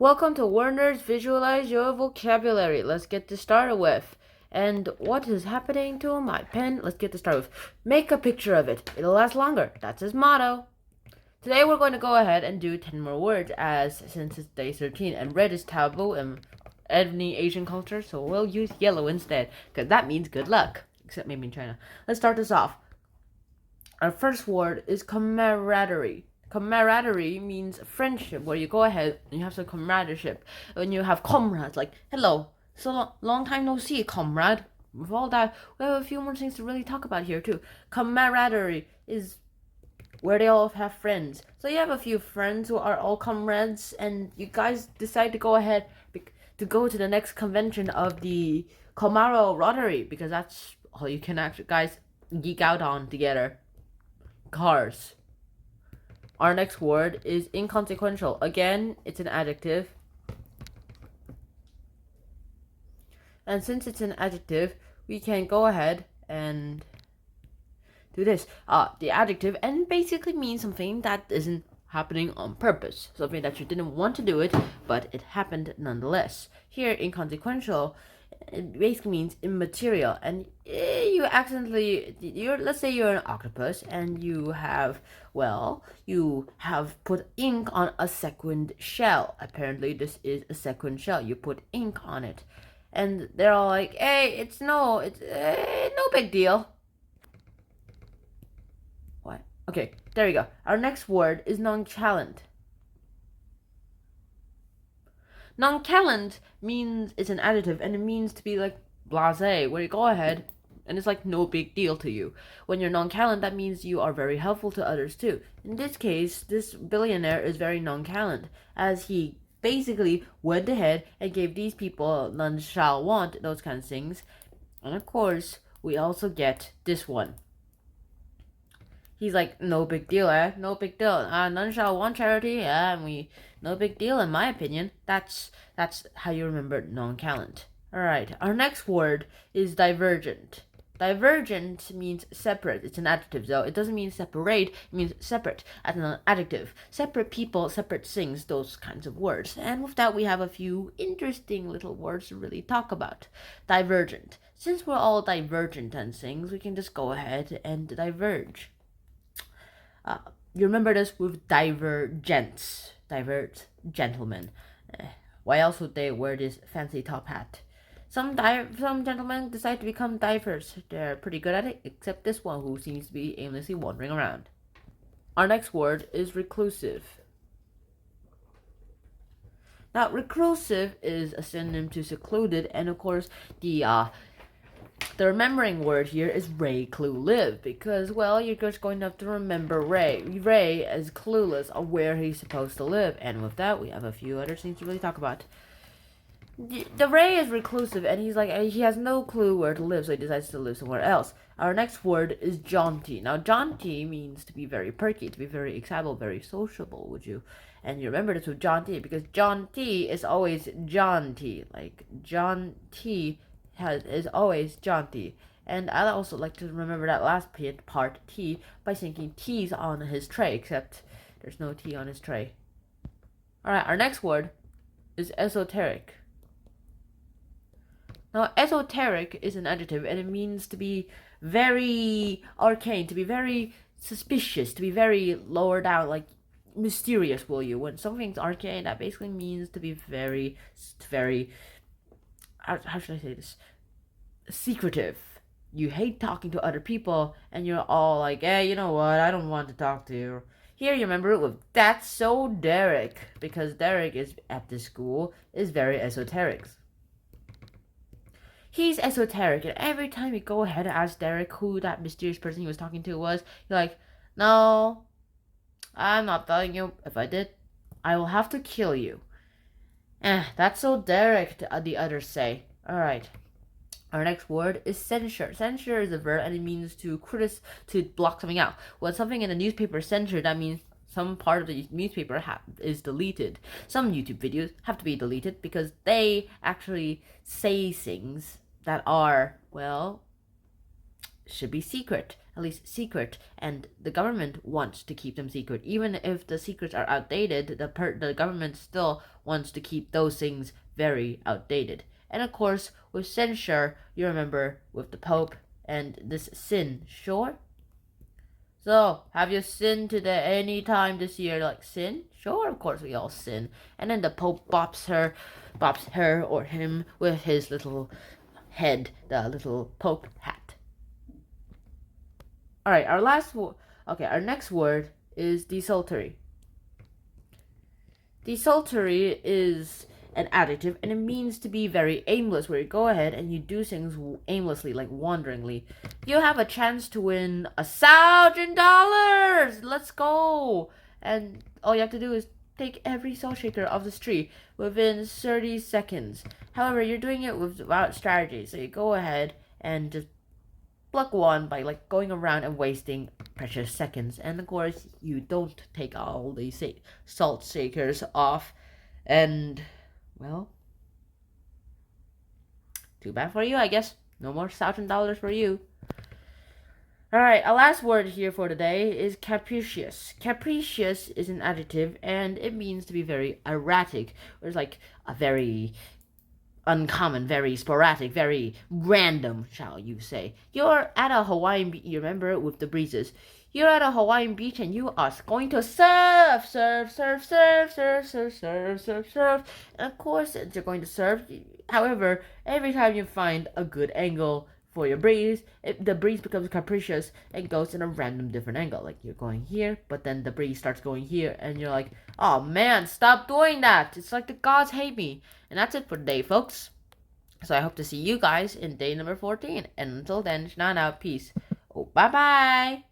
Welcome to Werner's Visualize Your Vocabulary. Let's get this started with. And what is happening to my pen? Let's get this started with. Make a picture of it. It'll last longer. That's his motto. Today we're going to go ahead and do 10 more words since it's day 13 and red is taboo in any Asian culture, so we'll use yellow instead because that means good luck. Except maybe in China. Let's start this off. Our first word is camaraderie. Camaraderie means friendship, where you go ahead and you have some comradeship. When you have comrades, like, hello, so long time no see, comrade. With all that, we have a few more things to really talk about here, too. Camaraderie is where they all have friends. So you have a few friends who are all comrades, and you guys decide to go ahead to go to the next convention of the camaraderie, because that's all you can actually, guys, geek out on together. Cars. Our next word is inconsequential. Again, it's an adjective. And since it's an adjective, we can go ahead and do this. The adjective and basically means something that isn't happening on purpose. Something that you didn't want to do it, but it happened nonetheless. Here, inconsequential, it basically means immaterial, and you accidentally, let's say you're an octopus and you have put ink on a sequined shell. Apparently this is a sequined shell. You put ink on it and they're all like, hey, it's no big deal. What? Okay, there you go. Our next word is nonchalant. Nonchalant means it's an adjective and it means to be like blasé, where you go ahead and it's like no big deal to you. When you're nonchalant, that means you are very helpful to others too. In this case, this billionaire is very nonchalant, as he basically went ahead and gave these people none shall want, those kind of things. And of course, we also get this one. He's like, no big deal, no big deal. None shall want charity, and no big deal in my opinion. That's how you remember nonchalant. Alright, our next word is divergent. Divergent means separate. It's an adjective though. It doesn't mean separate, it means separate as an adjective. Separate people, separate things, those kinds of words. And with that we have a few interesting little words to really talk about. Divergent. Since we're all divergent on things, we can just go ahead and diverge. You remember this with divergence. Divert, gentlemen. Why else would they wear this fancy top hat? Some gentlemen decide to become divers. They're pretty good at it, except this one who seems to be aimlessly wandering around. Our next word is reclusive. Now, reclusive is a synonym to secluded, and of course, the remembering word here is Ray Clue Live, because, well, you're just going to have to remember Ray. Ray is clueless of where he's supposed to live, and with that, we have a few other things to really talk about. The Ray is reclusive, and he's like, he has no clue where to live, so he decides to live somewhere else. Our next word is jaunty. Now, jaunty means to be very perky, to be very excitable, very sociable, would you? And you remember this with jaunty, because jaunty is always jaunty. Like, jaunty is always jaunty. And I also like to remember that last part, T, by thinking T's on his tray, except there's no T on his tray. Alright, our next word is esoteric. Now, esoteric is an adjective, and it means to be very arcane, to be very suspicious, to be very lower down, like mysterious, will you? When something's arcane, that basically means to be very, how should I say this? Secretive. You hate talking to other people, and you're all like, hey, you know what? I don't want to talk to you. Here, you remember it with That's So Derek, because Derek is at this school is very esoteric. He's esoteric, and every time you go ahead and ask Derek who that mysterious person he was talking to was, you're like, no, I'm not telling you. If I did, I will have to kill you. That's so Derek, the others say. Alright. Our next word is censure. Censure is a verb, and it means to block something out. When something in a newspaper is censored, that means some part of the newspaper is deleted. Some YouTube videos have to be deleted because they actually say things that are, well, should be secret, at least secret, and the government wants to keep them secret. Even if the secrets are outdated, the government still wants to keep those things very outdated. And of course, with censure, you remember with the Pope and this sin, sure? So, have you sinned today any time this year? Like, sin? Sure, of course we all sin. And then the Pope bops her or him with his little head, the little Pope hat. Alright, our next word is desultory. Desultory is an adjective, and it means to be very aimless, where you go ahead and you do things aimlessly, like wanderingly. You have a chance to win $1,000. Let's go! And all you have to do is take every salt shaker off this tree within 30 seconds. However, you're doing it without strategy, so you go ahead and just pluck one by like going around and wasting precious seconds. And of course, you don't take all the salt shakers off, and well, too bad for you, I guess. No more $1,000 for you. Alright, our last word here for today is capricious. Capricious is an adjective, and it means to be very erratic, or it's like a very uncommon, very sporadic, very random, shall you say. You're at a Hawaiian beach, you remember, with the breezes. You're at a Hawaiian beach and you are going to surf, surf, surf, surf, surf, surf, surf, surf, surf. And of course, you're going to surf. However, every time you find a good angle for your breeze, the breeze becomes capricious and goes in a random different angle. Like you're going here, but then the breeze starts going here, and you're like, oh man, stop doing that. It's like the gods hate me. And that's it for today, folks. So I hope to see you guys in day number 14. And until then, Shanana, peace. Oh, bye-bye.